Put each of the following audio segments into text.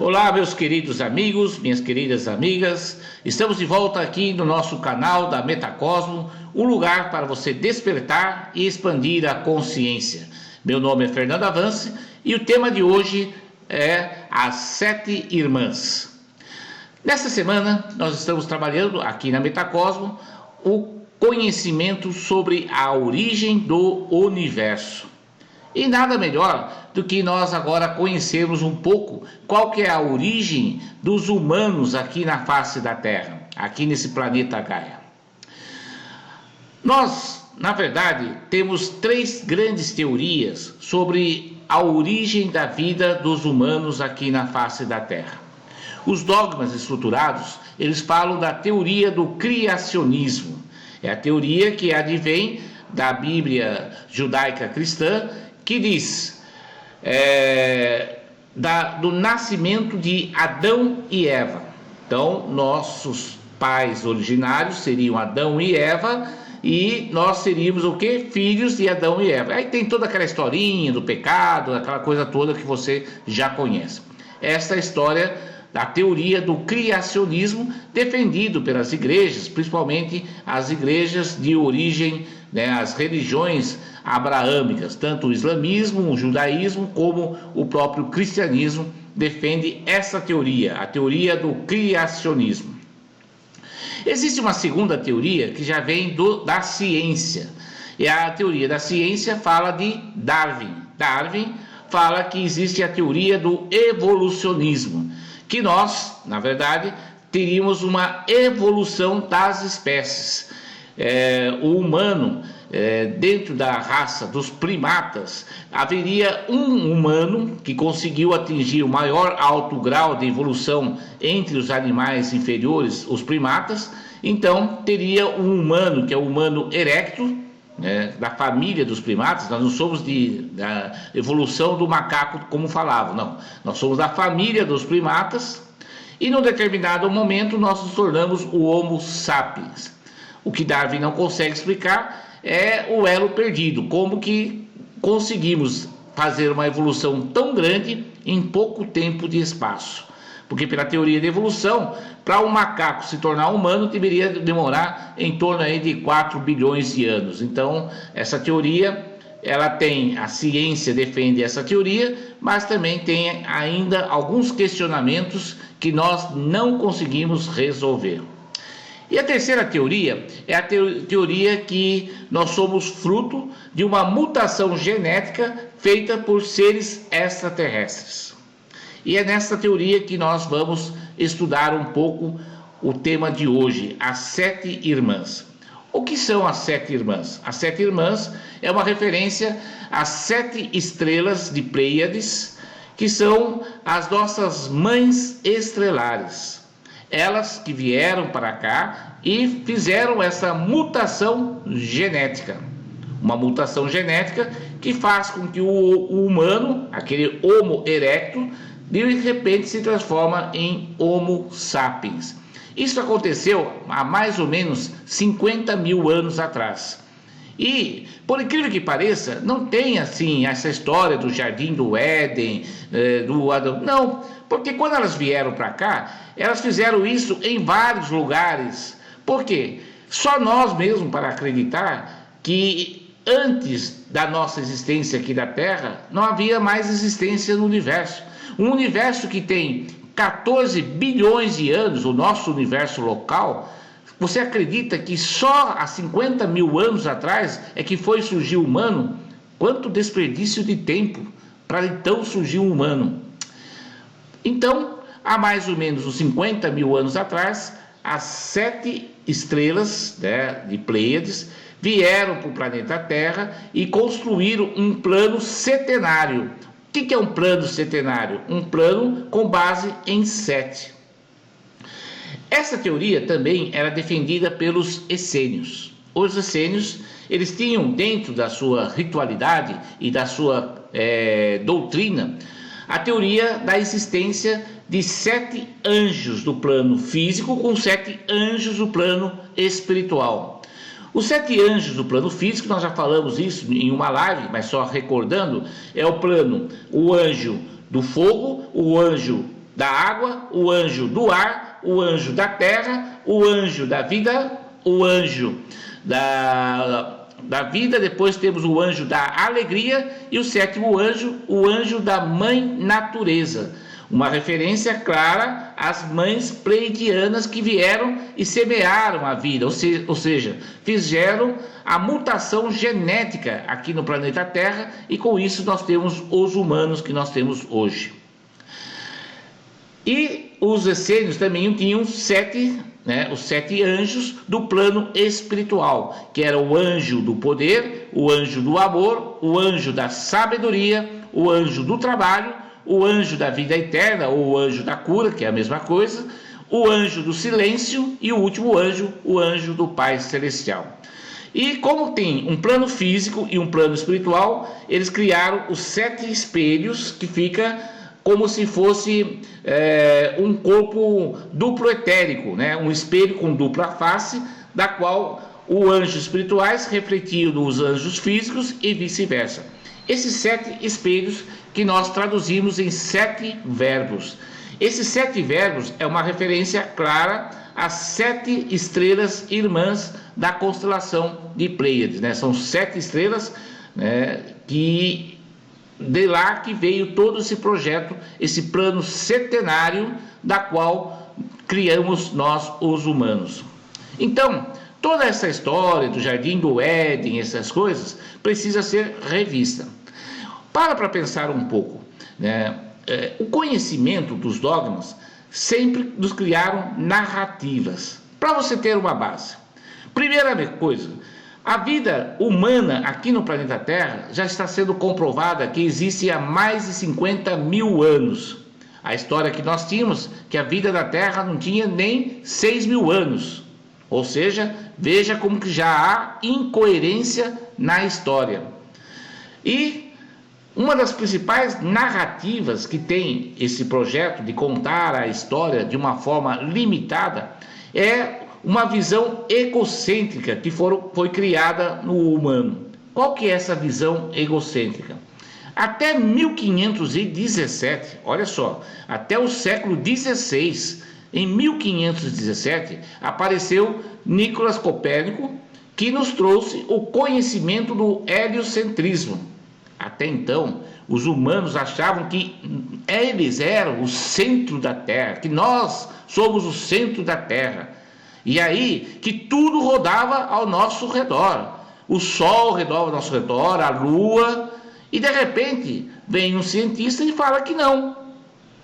Olá, meus queridos amigos, minhas queridas amigas. Estamos de volta aqui no nosso canal da Metacosmo, um lugar para você despertar e expandir a consciência. Meu nome é Fernando Avance e o tema de hoje é as 7 irmãs. Nesta semana, nós estamos trabalhando aqui na Metacosmo o conhecimento sobre a origem do universo. E nada melhor do que nós agora conhecermos um pouco qual que é a origem dos humanos aqui na face da Terra, aqui nesse planeta Gaia. Nós, na verdade, temos 3 grandes teorias sobre a origem da vida dos humanos aqui na face da Terra. Os dogmas estruturados, eles falam da teoria do criacionismo. É a teoria que advém da Bíblia judaica cristã, que diz do nascimento de Adão e Eva. Então, nossos pais originários seriam Adão e Eva, e nós seríamos o quê? Filhos de Adão e Eva. Aí tem toda aquela historinha do pecado, aquela coisa toda que você já conhece. Essa é a história da teoria do criacionismo, defendido pelas igrejas, principalmente as igrejas de origem, as religiões abraâmicas, tanto o islamismo, o judaísmo, como o próprio cristianismo defende essa teoria, a teoria do criacionismo. Existe uma segunda teoria que já vem da ciência, e a teoria da ciência fala de Darwin. Darwin fala que existe a teoria do evolucionismo, que nós, na verdade, teríamos uma evolução das espécies. O humano, dentro da raça dos primatas, haveria um humano que conseguiu atingir o maior alto grau de evolução entre os animais inferiores, os primatas. Então teria um humano, que é o humano erecto, da família dos primatas. Nós não somos da evolução do macaco, como falavam, não. Nós somos da família dos primatas, e num determinado momento nós nos tornamos o Homo sapiens. O que Darwin não consegue explicar é o elo perdido, como que conseguimos fazer uma evolução tão grande em pouco tempo de espaço. Porque pela teoria da evolução, para um macaco se tornar humano, deveria demorar em torno aí de 4 bilhões de anos. Então, essa teoria, a ciência defende essa teoria, mas também tem ainda alguns questionamentos que nós não conseguimos resolver. E a terceira teoria é a teoria que nós somos fruto de uma mutação genética feita por seres extraterrestres. E é nessa teoria que nós vamos estudar um pouco o tema de hoje, as 7 irmãs. O que são as 7 irmãs? As 7 irmãs é uma referência às 7 estrelas de Pleiades, que são as nossas mães estrelares. Elas que vieram para cá e fizeram essa mutação genética. Uma mutação genética que faz com que o humano, aquele Homo erecto, de repente se transforma em Homo sapiens. Isso aconteceu há mais ou menos 50 mil anos atrás. E, por incrível que pareça, não tem assim essa história do Jardim do Éden, do Adão. Não, porque quando elas vieram para cá, elas fizeram isso em vários lugares. Por quê? Só nós mesmos para acreditar que antes da nossa existência aqui da Terra, não havia mais existência no universo. Um universo que tem 14 bilhões de anos, o nosso universo local. Você acredita que só há 50 mil anos atrás é que foi surgir o humano? Quanto desperdício de tempo para então surgir o humano. Então, há mais ou menos uns 50 mil anos atrás, as 7 estrelas de Pleiades vieram para o planeta Terra e construíram um plano setenário. O que é um plano setenário? Um plano com base em 7. Essa teoria também era defendida pelos essênios. Os essênios, eles tinham dentro da sua ritualidade e da sua doutrina a teoria da existência de 7 anjos do plano físico com 7 anjos do plano espiritual. Os 7 anjos do plano físico, nós já falamos isso em uma live, mas só recordando, é o anjo do fogo, o anjo da água, o anjo do ar, o anjo da terra, o anjo da vida, o anjo da vida, depois temos o anjo da alegria e o sétimo anjo, o anjo da mãe natureza. Uma referência clara às mães pleiadianas que vieram e semearam a vida, ou seja, fizeram a mutação genética aqui no planeta Terra, e com isso nós temos os humanos que nós temos hoje. E os essênios também tinham os 7 anjos do plano espiritual, que era o anjo do poder, o anjo do amor, o anjo da sabedoria, o anjo do trabalho, o anjo da vida eterna, ou o anjo da cura, que é a mesma coisa, o anjo do silêncio e o último anjo, o anjo do Pai Celestial. E como tem um plano físico e um plano espiritual, eles criaram os 7 espelhos, que fica como se fosse um corpo duplo etérico, né? Um espelho com dupla face, da qual os anjos espirituais refletiam nos anjos físicos e vice-versa. Esses 7 espelhos que nós traduzimos em 7 verbos. Esses 7 verbos é uma referência clara às 7 estrelas irmãs da constelação de Pleiades, né? São 7 estrelas, né, que de lá que veio todo esse projeto, esse plano centenário da qual criamos nós, os humanos. Então, toda essa história do Jardim do Éden, essas coisas, precisa ser revista. Para pensar um pouco, né? O conhecimento dos dogmas sempre nos criaram narrativas, para você ter uma base. Primeira coisa, a vida humana aqui no planeta Terra já está sendo comprovada que existe há mais de 50 mil anos. A história que nós tínhamos, que a vida da Terra não tinha nem 6 mil anos. Ou seja, veja como que já há incoerência na história. E uma das principais narrativas que tem esse projeto de contar a história de uma forma limitada é uma visão egocêntrica que foi criada no humano. Qual que é essa visão egocêntrica? Até 1517, olha só, até o século XVI, em 1517, apareceu Nicolas Copérnico, que nos trouxe o conhecimento do heliocentrismo. Até então, os humanos achavam que eles eram o centro da Terra, que nós somos o centro da Terra. E aí, que tudo rodava ao nosso redor. O Sol rodava ao nosso redor, a Lua. E de repente, vem um cientista e fala que não.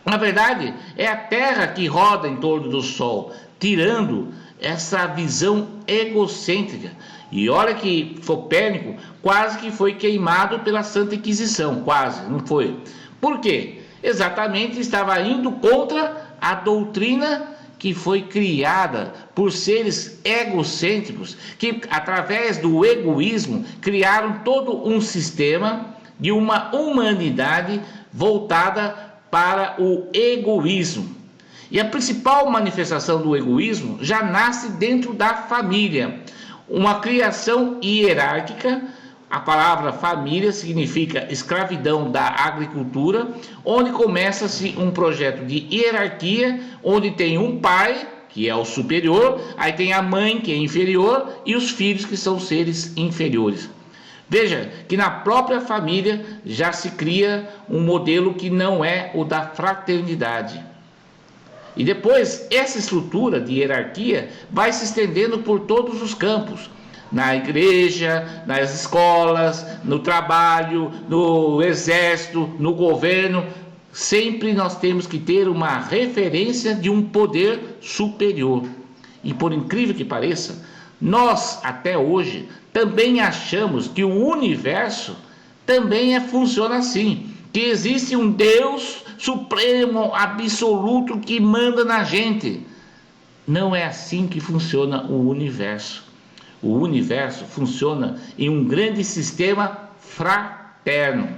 Na verdade, é a Terra que roda em torno do Sol, tirando essa visão egocêntrica. E olha que Copérnico quase que foi queimado pela Santa Inquisição, quase, não foi? Por quê? Exatamente estava indo contra a doutrina que foi criada por seres egocêntricos, que através do egoísmo criaram todo um sistema de uma humanidade voltada para o egoísmo. E a principal manifestação do egoísmo já nasce dentro da família. Uma criação hierárquica, a palavra família significa escravidão da agricultura, onde começa-se um projeto de hierarquia, onde tem um pai, que é o superior, aí tem a mãe, que é inferior, e os filhos, que são seres inferiores. Veja que na própria família já se cria um modelo que não é o da fraternidade. E depois, essa estrutura de hierarquia vai se estendendo por todos os campos. Na igreja, nas escolas, no trabalho, no exército, no governo. Sempre nós temos que ter uma referência de um poder superior. E por incrível que pareça, nós até hoje também achamos que o universo também funciona assim. Que existe um Deus supremo, absoluto, que manda na gente. Não é assim que funciona o universo. O universo funciona em um grande sistema fraterno.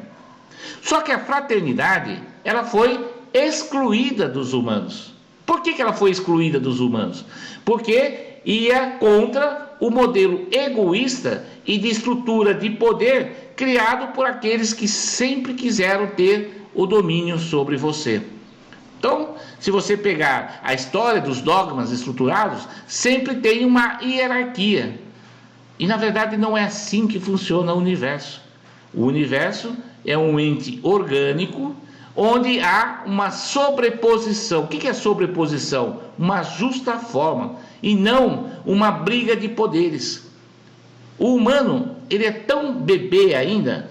Só que a fraternidade, ela foi excluída dos humanos. Por que ela foi excluída dos humanos? Porque ia contra o modelo egoísta e de estrutura de poder criado por aqueles que sempre quiseram ter o domínio sobre você. Então, Se você pegar a história dos dogmas estruturados, sempre tem uma hierarquia. E na verdade não é assim que funciona o universo. O universo é um ente orgânico onde há uma sobreposição. O que é sobreposição? Uma justa forma e não uma briga de poderes. O humano, ele é tão bebê ainda.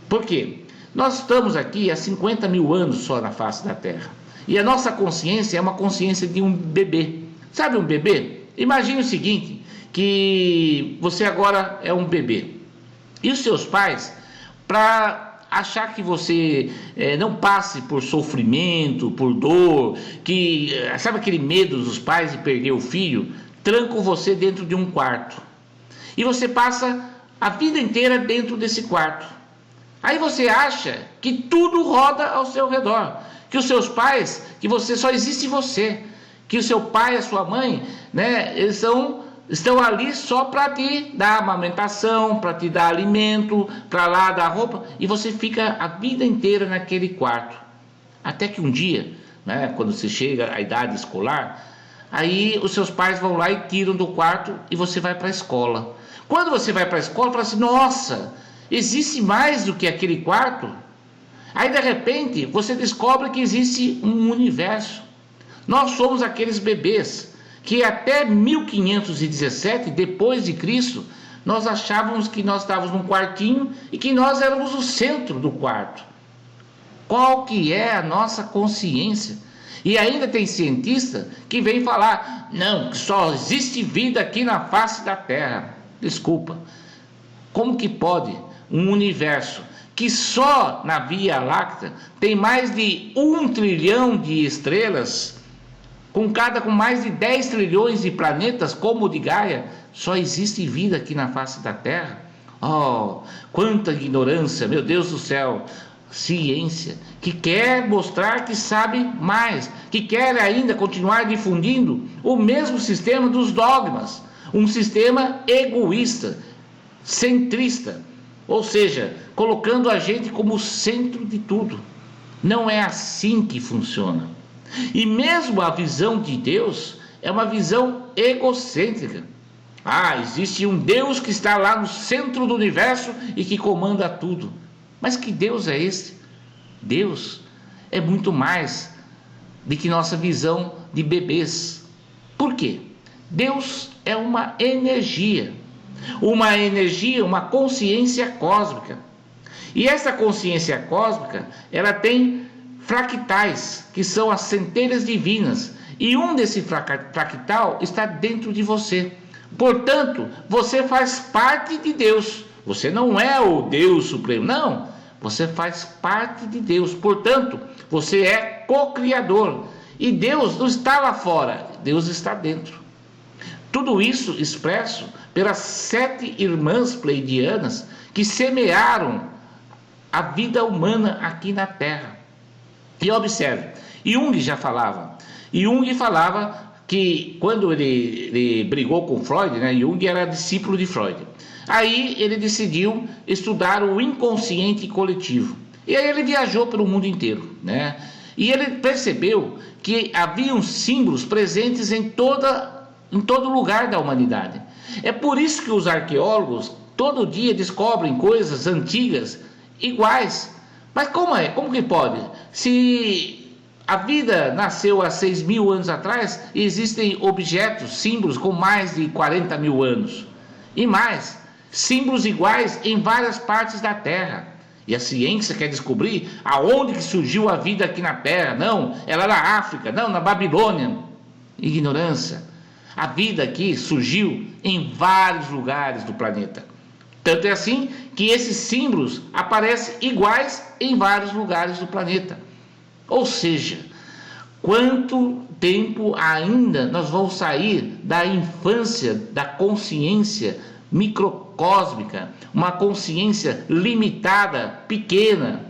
Por quê? Nós estamos aqui há 50 mil anos só na face da Terra. E a nossa consciência é uma consciência de um bebê. Sabe um bebê? Imagine o seguinte, que você agora é um bebê. E os seus pais, para achar que você não passe por sofrimento, por dor, que sabe aquele medo dos pais de perder o filho, trancam você dentro de um quarto. E você passa a vida inteira dentro desse quarto. Aí você acha que tudo roda ao seu redor, que os seus pais, que você só existe você, que o seu pai e a sua mãe, né, eles estão ali só para te dar amamentação, para te dar alimento, para lá dar roupa, e você fica a vida inteira naquele quarto. Até que um dia, né, quando você chega à idade escolar, aí os seus pais vão lá e tiram do quarto e você vai para a escola. Quando você vai para a escola, fala assim, nossa, existe mais do que aquele quarto? Aí de repente você descobre que existe um universo. Nós somos aqueles bebês que até 1517, depois de Cristo, nós achávamos que nós estávamos num quartinho e que nós éramos o centro do quarto. Qual que é a nossa consciência? E ainda tem cientista que vem falar, não, que só existe vida aqui na face da Terra. Desculpa, como que pode um universo que só na Via Láctea tem mais de 1 trilhão de estrelas, com mais de 10 trilhões de planetas, como o de Gaia, só existe vida aqui na face da Terra? Oh, quanta ignorância, meu Deus do céu! Ciência, que quer mostrar que sabe mais, que quer ainda continuar difundindo o mesmo sistema dos dogmas, um sistema egoísta, centrista, ou seja, colocando a gente como centro de tudo. Não é assim que funciona. E mesmo a visão de Deus é uma visão egocêntrica. Ah, existe um Deus que está lá no centro do universo e que comanda tudo. Mas que Deus é esse? Deus é muito mais do que nossa visão de bebês. Por quê? Deus é uma energia, uma consciência cósmica. E essa consciência cósmica, ela tem fractais, que são as centelhas divinas, e um desse fractal está dentro de você. Portanto, você faz parte de Deus. Você não é o Deus Supremo, não. Você faz parte de Deus. Portanto, você é co-criador. E Deus não está lá fora, Deus está dentro. Tudo isso expresso pelas 7 irmãs pleiadianas que semearam a vida humana aqui na Terra. E observe, Jung já falava. Jung falava que quando ele brigou com Freud, né, Jung era discípulo de Freud. Aí ele decidiu estudar o inconsciente coletivo. E aí ele viajou pelo mundo inteiro, né? E ele percebeu que haviam símbolos presentes em todo lugar da humanidade. É por isso que os arqueólogos todo dia descobrem coisas antigas iguais. Mas como é? Como que pode? Se a vida nasceu há 6 mil anos atrás, existem objetos, símbolos com mais de 40 mil anos. E mais, símbolos iguais em várias partes da Terra. E a ciência quer descobrir aonde que surgiu a vida aqui na Terra. Não, ela na África, não, na Babilônia. Ignorância. A vida aqui surgiu em vários lugares do planeta. Tanto é assim que esses símbolos aparecem iguais em vários lugares do planeta. Ou seja, quanto tempo ainda nós vamos sair da infância, da consciência microcósmica, uma consciência limitada, pequena.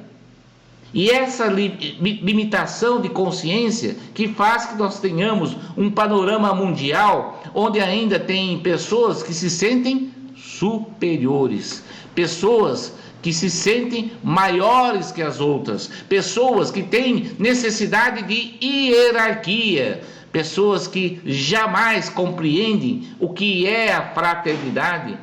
E essa limitação de consciência que faz que nós tenhamos um panorama mundial onde ainda tem pessoas que se sentem superiores, pessoas que se sentem maiores que as outras, pessoas que têm necessidade de hierarquia, pessoas que jamais compreendem o que é a fraternidade.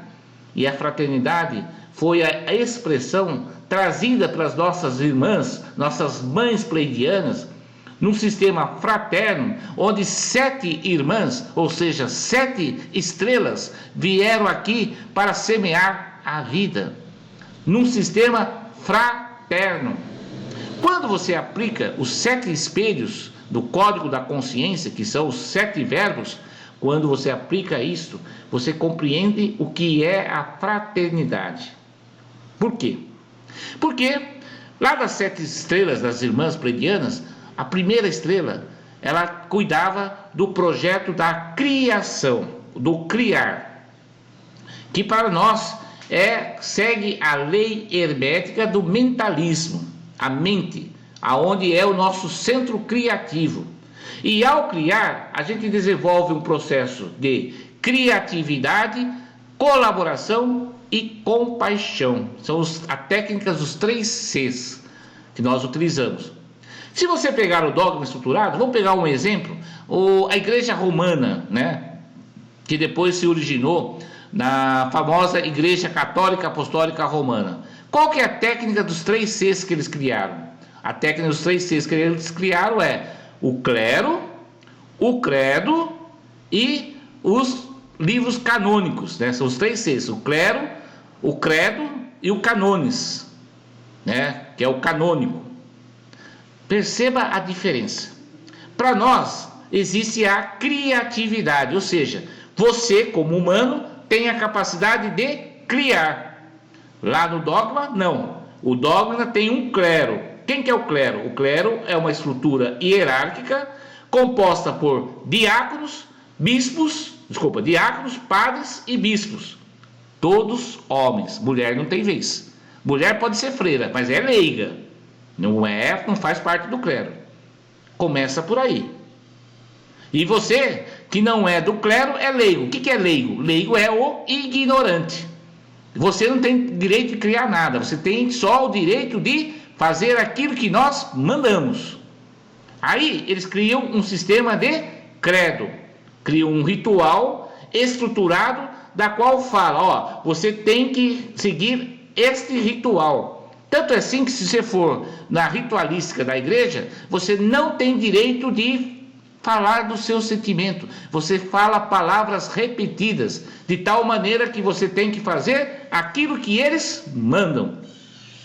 E a fraternidade foi a expressão trazida para as nossas irmãs, nossas mães pleiadianas, num sistema fraterno, onde 7 irmãs, ou seja, 7 estrelas, vieram aqui para semear a vida, num sistema fraterno. Quando você aplica os 7 espelhos do Código da Consciência, que são os 7 verbos, quando você aplica isto, você compreende o que é a fraternidade. Por quê? Porque lá das 7 estrelas das irmãs pleiadianas, a primeira estrela, ela cuidava do projeto da criação, do criar, que para nós segue a lei hermética do mentalismo, a mente, aonde é o nosso centro criativo. E ao criar, a gente desenvolve um processo de criatividade, colaboração e compaixão. São as técnicas dos 3 Cs que nós utilizamos. Se você pegar o dogma estruturado, vamos pegar um exemplo, a Igreja Romana, né, que depois se originou na famosa Igreja Católica Apostólica Romana. Qual que é a técnica dos 3 Cs que eles criaram? A técnica dos 3 Cs que eles criaram é o clero, o credo e os livros canônicos, né? São os 3 Cs, o clero, o credo e o canones, né? Que é o canônico. Perceba a diferença. Para nós existe a criatividade, ou seja, você como humano tem a capacidade de criar. Lá no dogma, não. O dogma tem um clero. Quem que é o clero? O clero é uma estrutura hierárquica composta por diáconos, padres e bispos. Todos homens. Mulher não tem vez. Mulher pode ser freira, mas é leiga. Não faz parte do clero. Começa por aí. E você, que não é do clero, é leigo. O que é leigo? Leigo é o ignorante. Você não tem direito de criar nada. Você tem só o direito de fazer aquilo que nós mandamos. Aí eles criam um sistema de credo. Criam um ritual estruturado, da qual fala, você tem que seguir este ritual. Tanto é assim que se você for na ritualística da igreja, você não tem direito de falar do seu sentimento. Você fala palavras repetidas, de tal maneira que você tem que fazer aquilo que eles mandam.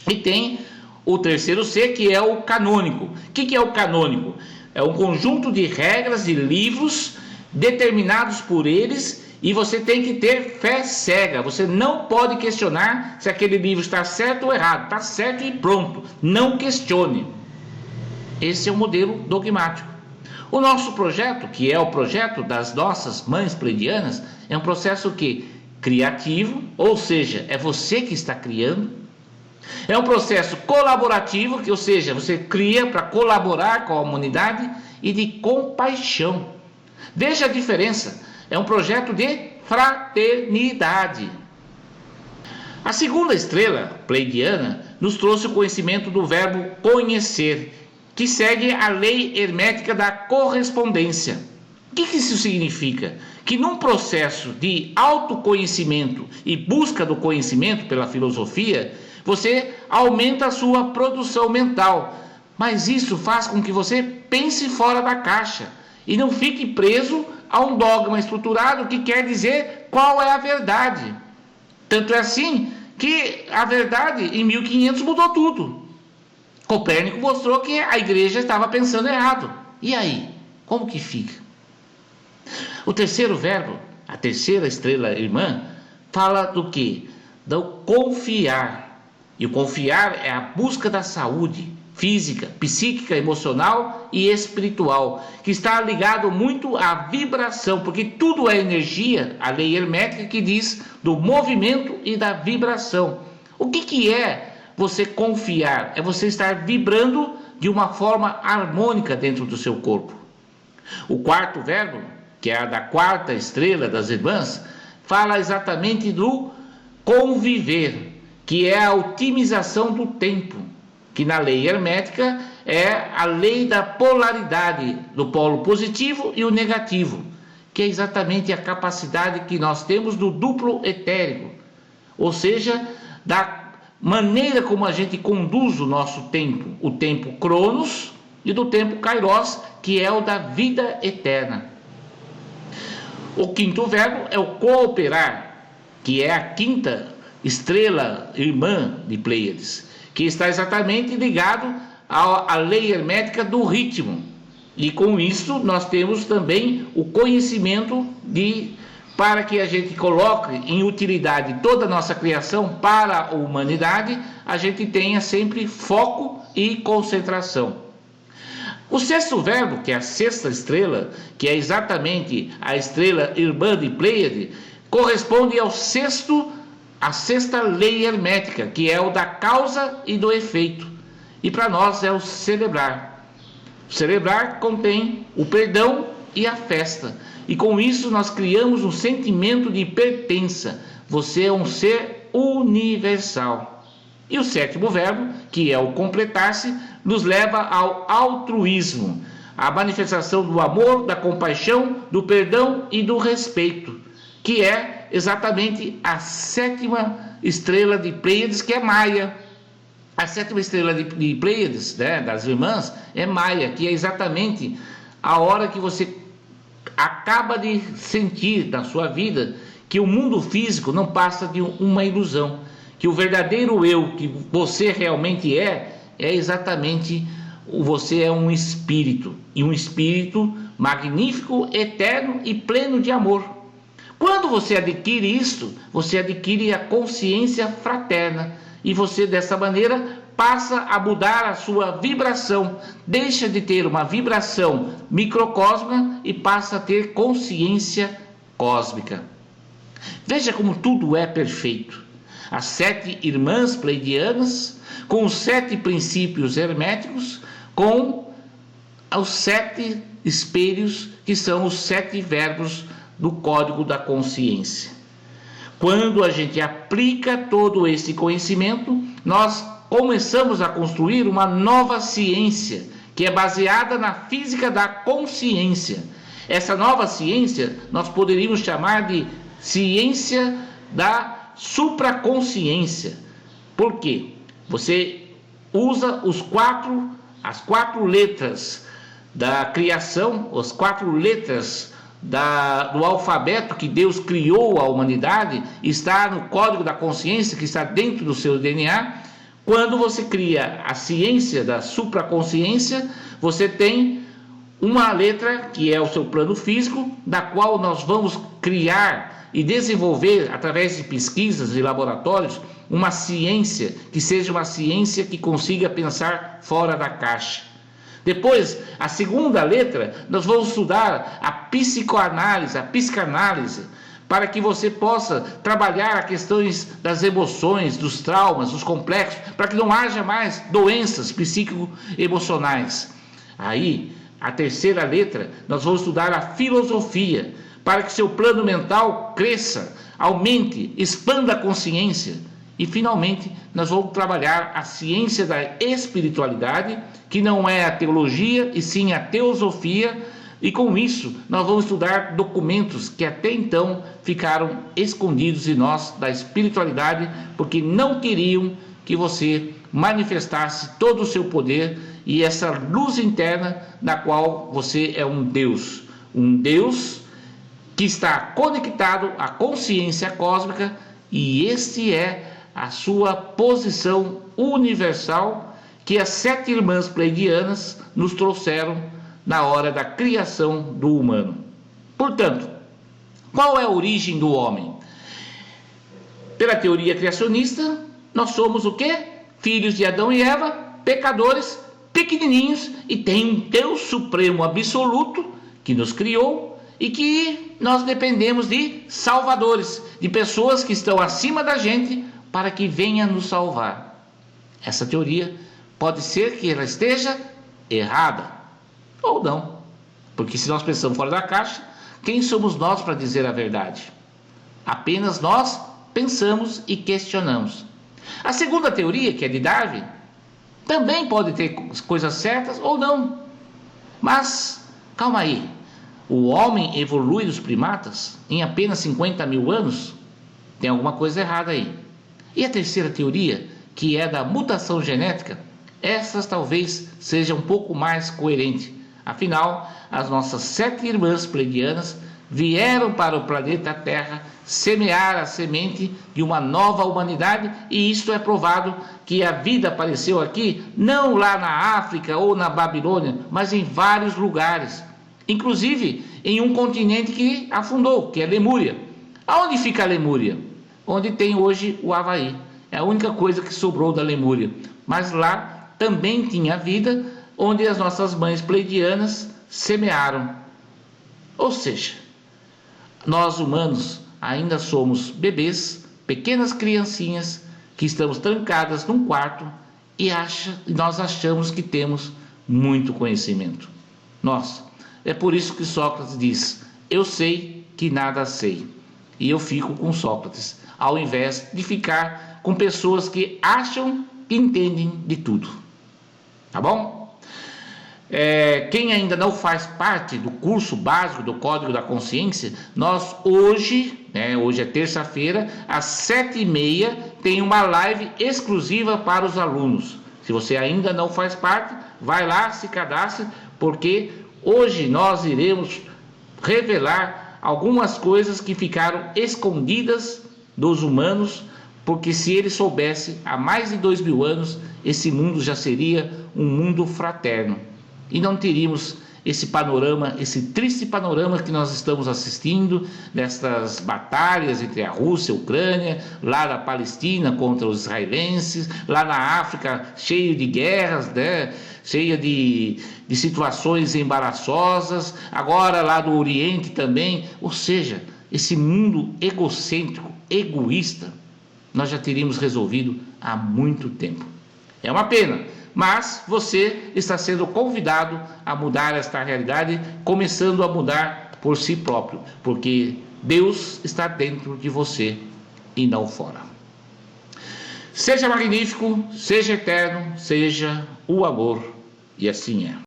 E tem o 3º C, que é o canônico. O que é o canônico? É um conjunto de regras e livros determinados por eles, e você tem que ter fé cega. Você não pode questionar se aquele livro está certo ou errado. Está certo e pronto. Não questione. Esse é o modelo dogmático. O nosso projeto, que é o projeto das nossas mães pleiadianas, é um processo criativo, ou seja, é você que está criando. É um processo colaborativo, ou seja, você cria para colaborar com a humanidade, e de compaixão. Veja a diferença. É um projeto de fraternidade. A segunda estrela pleiadiana nos trouxe o conhecimento do verbo conhecer, que segue a lei hermética da correspondência. O que isso significa? Que num processo de autoconhecimento e busca do conhecimento pela filosofia, você aumenta a sua produção mental, mas isso faz com que você pense fora da caixa e não fique preso a um dogma estruturado que quer dizer qual é a verdade. Tanto é assim que a verdade em 1500 mudou tudo. Copérnico mostrou que a igreja estava pensando errado. E aí? Como que fica? O 3º verbo, a 3ª estrela irmã, fala do quê? Do confiar. E o confiar é a busca da saúde física, psíquica, emocional e espiritual, que está ligado muito à vibração, porque tudo é energia, a lei hermética que diz do movimento e da vibração. O que é você confiar? É você estar vibrando de uma forma harmônica dentro do seu corpo. O 4º verbo, que é a da 4ª estrela das irmãs, fala exatamente do conviver, que é a otimização do tempo, que na lei hermética é a lei da polaridade, do polo positivo e o negativo, que é exatamente a capacidade que nós temos do duplo etérico, ou seja, da maneira como a gente conduz o nosso tempo, o tempo Cronos e do tempo Kairos, que é o da vida eterna. O quinto verbo é o cooperar, que é a quinta estrela irmã de Pleiades, que está exatamente ligado à lei hermética do ritmo. E com isso nós temos também o conhecimento para que a gente coloque em utilidade toda a nossa criação para a humanidade, a gente tenha sempre foco e concentração. O sexto verbo, que é a sexta estrela, que é exatamente a estrela irmã de Pleiade, corresponde à sexta lei hermética, que é o da causa e do efeito. E para nós é o celebrar. O celebrar contém o perdão e a festa. E com isso nós criamos um sentimento de pertença. Você é um ser universal. E o sétimo verbo, que é o completar-se, nos leva ao altruísmo, a manifestação do amor, da compaixão, do perdão e do respeito, que é exatamente a sétima estrela de Pleiades, que é Maia. A sétima estrela de Pleiades, né, das irmãs, é Maia, que é exatamente a hora que você acaba de sentir na sua vida que o mundo físico não passa de uma ilusão, que o verdadeiro eu que você realmente é exatamente você é um espírito, e um espírito magnífico, eterno e pleno de amor. Quando você adquire isso, você adquire a consciência fraterna, e você dessa maneira passa a mudar a sua vibração, deixa de ter uma vibração microcósmica e passa a ter consciência cósmica. Veja como tudo é perfeito. As 7 irmãs pleidianas, com os 7 princípios herméticos, com os 7 espelhos, que são os 7 verbos do código da consciência. Quando a gente aplica todo esse conhecimento, nós começamos a construir uma nova ciência, que é baseada na física da consciência. Essa nova ciência nós poderíamos chamar de ciência da supraconsciência. Por quê? Você usa as 4 letras da criação, as 4 letras do alfabeto que Deus criou a humanidade, está no código da consciência, que está dentro do seu DNA. Quando você cria a ciência da supraconsciência, você tem uma letra que é o seu plano físico, da qual nós vamos criar e desenvolver, através de pesquisas e laboratórios, uma ciência que seja uma ciência que consiga pensar fora da caixa. Depois, a segunda letra, nós vamos estudar a psicoanálise, a psicanálise, para que você possa trabalhar as questões das emoções, dos traumas, dos complexos, para que não haja mais doenças psico-emocionais. Aí, a terceira letra, nós vamos estudar a filosofia, para que seu plano mental cresça, aumente, expanda a consciência. E, finalmente, nós vamos trabalhar a ciência da espiritualidade, que não é a teologia, e sim a teosofia. E com isso, nós vamos estudar documentos que até então ficaram escondidos em nós da espiritualidade, porque não queriam que você manifestasse todo o seu poder e essa luz interna na qual você é um Deus que está conectado à consciência cósmica, e este é a sua posição universal que as 7 irmãs pleidianas nos trouxeram na hora da criação do humano. Portanto, qual é a origem do homem? Pela teoria criacionista, nós somos o quê? Filhos de Adão e Eva, pecadores, pequenininhos, e tem um Deus supremo absoluto que nos criou e que nós dependemos de salvadores, de pessoas que estão acima da gente para que venha nos salvar. Essa teoria pode ser que ela esteja errada ou não, porque se nós pensamos fora da caixa, quem somos nós para dizer a verdade? Apenas nós pensamos e questionamos. A segunda teoria, que é de Darwin, também pode ter coisas certas ou não. Mas, calma aí, o homem evolui dos primatas em apenas 50 mil anos? Tem alguma coisa errada aí. E a terceira teoria, que é da mutação genética, essas talvez seja um pouco mais coerente. Afinal, as nossas 7 irmãs pleiadianas vieram para o planeta Terra semear a semente de uma nova humanidade, e isto é provado que a vida apareceu aqui, não lá na África ou na Babilônia, mas em vários lugares, inclusive em um continente que afundou, que é Lemúria. Aonde fica a Lemúria? Onde tem hoje o Havaí. É a única coisa que sobrou da Lemúria. Mas lá também tinha vida, onde as nossas mães pleiadianas semearam. Ou seja, nós humanos ainda somos bebês, pequenas criancinhas, que estamos trancadas num quarto e nós achamos que temos muito conhecimento. É por isso que Sócrates diz: eu sei que nada sei. E eu fico com Sócrates, ao invés de ficar com pessoas que acham que entendem de tudo. Tá bom? Quem ainda não faz parte do curso básico do Código da Consciência, nós hoje é terça-feira, às 7h30, tem uma live exclusiva para os alunos. Se você ainda não faz parte, vai lá, se cadastre, porque hoje nós iremos revelar algumas coisas que ficaram escondidas dos humanos, porque se eles soubessem, há mais de 2000 anos, esse mundo já seria um mundo fraterno. E não teríamos esse panorama, esse triste panorama que nós estamos assistindo, destas batalhas entre a Rússia e a Ucrânia, lá na Palestina contra os israelenses, lá na África cheio de guerras, cheia de situações embaraçosas, agora lá do Oriente também. Ou seja, esse mundo egocêntrico, egoísta, nós já teríamos resolvido há muito tempo. É uma pena, mas você está sendo convidado a mudar esta realidade, começando a mudar por si próprio, porque Deus está dentro de você e não fora. Seja magnífico, seja eterno, seja o amor, e assim é.